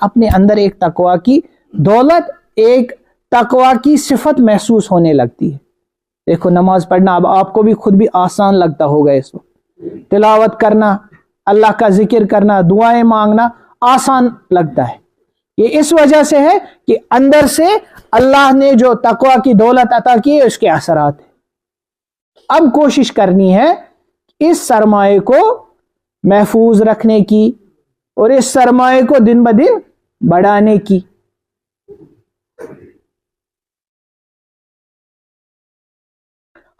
اپنے اندر ایک تقوی کی دولت، ایک تقوی کی صفت محسوس ہونے لگتی ہے. دیکھو نماز پڑھنا اب آپ کو بھی خود بھی آسان لگتا ہوگا، اس وقت تلاوت کرنا، اللہ کا ذکر کرنا، دعائیں مانگنا آسان لگتا ہے. یہ اس وجہ سے ہے کہ اندر سے اللہ نے جو تقوی کی دولت عطا کی ہے اس کے اثرات ہیں. اب کوشش کرنی ہے اس سرمایہ کو محفوظ رکھنے کی اور اس سرمایہ کو دن بدن بڑھانے کی.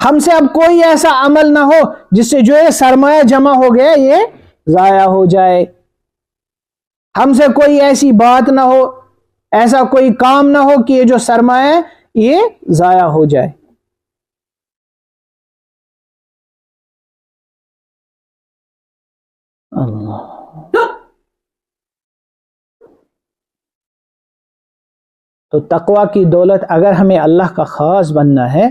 ہم سے اب کوئی ایسا عمل نہ ہو جس سے جو یہ سرمایہ جمع ہو گیا یہ ضائع ہو جائے. ہم سے کوئی ایسی بات نہ ہو، ایسا کوئی کام نہ ہو کہ یہ جو سرمایہ ہے یہ ضائع ہو جائے. اللہ. تو تقوی کی دولت، اگر ہمیں اللہ کا خاص بننا ہے،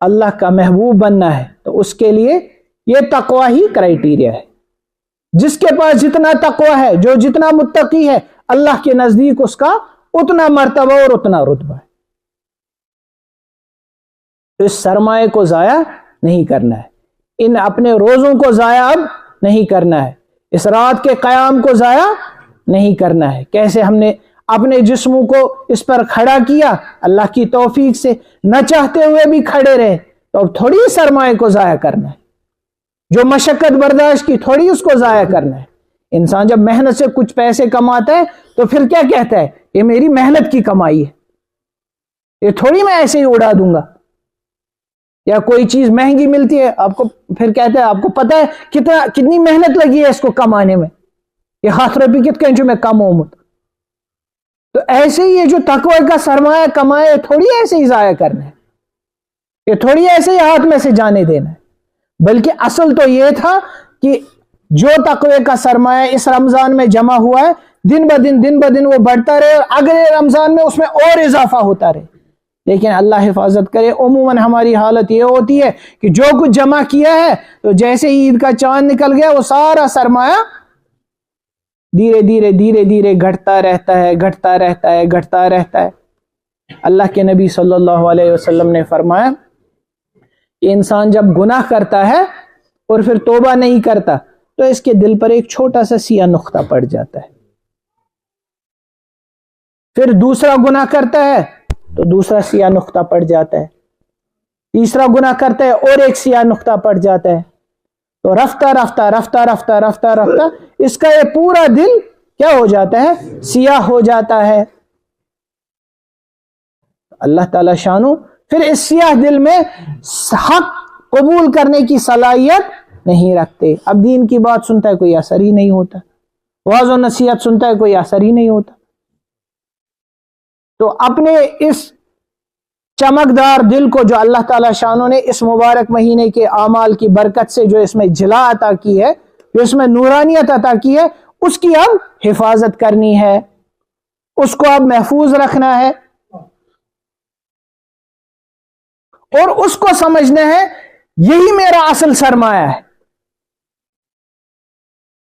اللہ کا محبوب بننا ہے، تو اس کے لیے یہ تقوی ہی کرائیٹیریا ہے. جس کے پاس جتنا تقوی ہے، جو جتنا متقی ہے، اللہ کے نزدیک اس کا اتنا مرتبہ اور اتنا رتبہ ہے. اس سرمایہ کو ضائع نہیں کرنا ہے، ان اپنے روزوں کو ضائع اب نہیں کرنا ہے، اس رات کے قیام کو ضائع نہیں کرنا ہے. کیسے ہم نے اپنے جسموں کو اس پر کھڑا کیا اللہ کی توفیق سے، نہ چاہتے ہوئے بھی کھڑے رہے، تو اب تھوڑی سرمایہ کو ضائع کرنا ہے. جو مشقت برداشت کی تھوڑی اس کو ضائع کرنا ہے. انسان جب محنت سے کچھ پیسے کماتا ہے تو پھر کیا کہتا ہے؟ یہ میری محنت کی کمائی ہے، یہ تھوڑی میں ایسے ہی اڑا دوں گا. یا کوئی چیز مہنگی ملتی ہے، آپ کو پھر کہتا ہے آپ کو پتہ ہے کتنی محنت لگی ہے اس کو کمانے میں، یہ 7 روپے کت کہیں جو میں کماؤں مت. تو ایسے ہی یہ جو تقوی کا سرمایہ کمائے تھوڑی ایسے ہی ضائع کرنا ہے، یہ تھوڑی ایسے ہی ہاتھ میں سے جانے دینا ہے. بلکہ اصل تو یہ تھا کہ جو تقوی کا سرمایہ اس رمضان میں جمع ہوا ہے، دن بدن وہ بڑھتا رہے اور اگلے رمضان میں اس میں اور اضافہ ہوتا رہے. لیکن اللہ حفاظت کرے، عموماً ہماری حالت یہ ہوتی ہے کہ جو کچھ جمع کیا ہے تو جیسے ہی عید کا چاند نکل گیا وہ سارا سرمایہ دھیرے دھیرے گھٹتا رہتا ہے. اللہ کے نبی صلی اللہ علیہ وسلم نے فرمایا کہ انسان جب گناہ کرتا ہے اور پھر توبہ نہیں کرتا تو اس کے دل پر ایک چھوٹا سا سیاہ نقطہ پڑ جاتا ہے. پھر دوسرا گناہ کرتا ہے تو دوسرا سیاہ نقطہ پڑ جاتا ہے، تیسرا گناہ کرتا ہے اور ایک سیاہ نقطہ پڑ جاتا ہے. تو رفتہ اس کا یہ پورا دل کیا ہو جاتا ہے؟ سیاہ ہو جاتا ہے. اللہ تعالی شانو پھر اس سیاہ دل میں حق قبول کرنے کی صلاحیت نہیں رکھتے. اب دین کی بات سنتا ہے کوئی اثر ہی نہیں ہوتا، واعظ و نصیحت سنتا ہے کوئی اثر ہی نہیں ہوتا. تو اپنے اس چمکدار دل کو جو اللہ تعالی شانوں نے اس مبارک مہینے کے اعمال کی برکت سے جو اس میں جلا عطا کی ہے، جو اس میں نورانیت عطا کی ہے، اس کی اب حفاظت کرنی ہے، اس کو اب محفوظ رکھنا ہے اور اس کو سمجھنا ہے یہی میرا اصل سرمایہ ہے،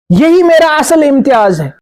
یہی میرا اصل امتیاز ہے.